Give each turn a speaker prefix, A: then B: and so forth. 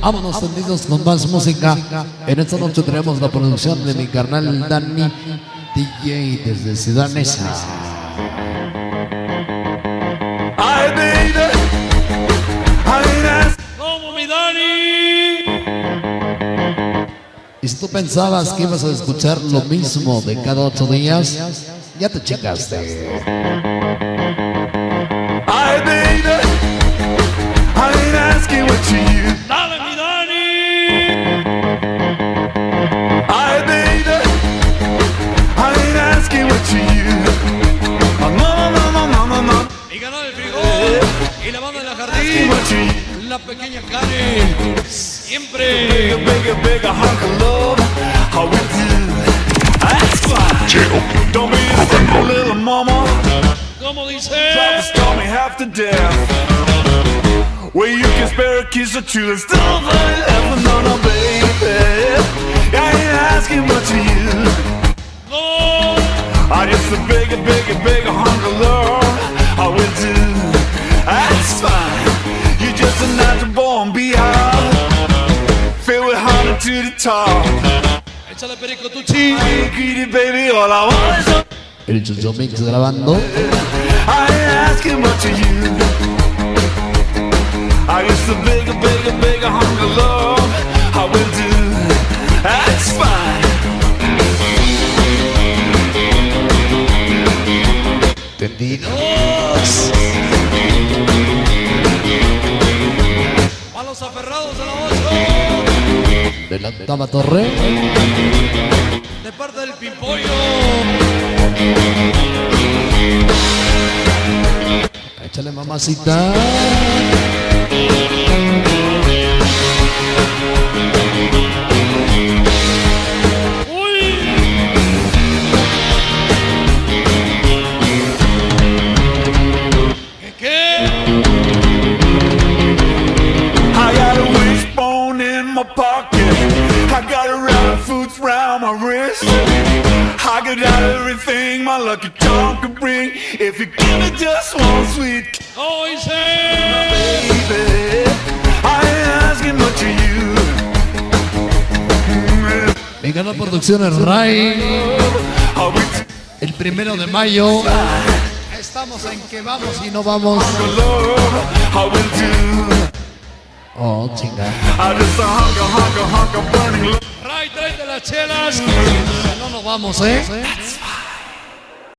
A: Vámonos tendidos con más música. En esta noche tenemos la producción de mi carnal DANY, DJ desde Ciudad Neza.
B: ¡Como mi DANY!
A: Y si tú pensabas que ibas a escuchar lo mismo de cada 8 días, ya te chingaste.
B: ¡Dale, mi DANY! Mi canal El Frijol y la banda de la Jardín, la pequeña Karen, siempre.
C: Cherokee,
B: Como dice,
D: where you can spare a kiss or two and still find left. No, no, baby, I ain't asking much of you.
B: no.
D: I just a bigger, bigger, bigger hunk of love. I will do. That's fine. You're just a natural born beehive, filled with honey to the top.
B: Échale perico, Tucci.
D: I ain't greedy, baby. All I want is
A: El Chucho Mix grabando.
D: I ain't asking much of you. I just a bigger, bigger, bigger hunk of love. I will do. That's fine.
A: Tendidos.
B: A los aferrados de la 8.
A: De la octava torre.
B: De parte del Pimpollo.
A: Échale, mamacita.
D: I got a wishbone in my pocket. I got a round foots round my wrist. I got everything my lucky charm could bring. If you give me just one sweet
B: ¡Oh, dice!
D: baby, I ain't asking much of you.
A: Mi canal Producciones Ray.
D: I'll be
A: El 1 de mayo. Estamos en que vamos y no vamos.
D: love, I will do.
A: Oh, chinga.
D: I just a hunker, hunker, hunker burning love.
B: Ray, tráete las chelas.
A: No nos vamos, ¿eh?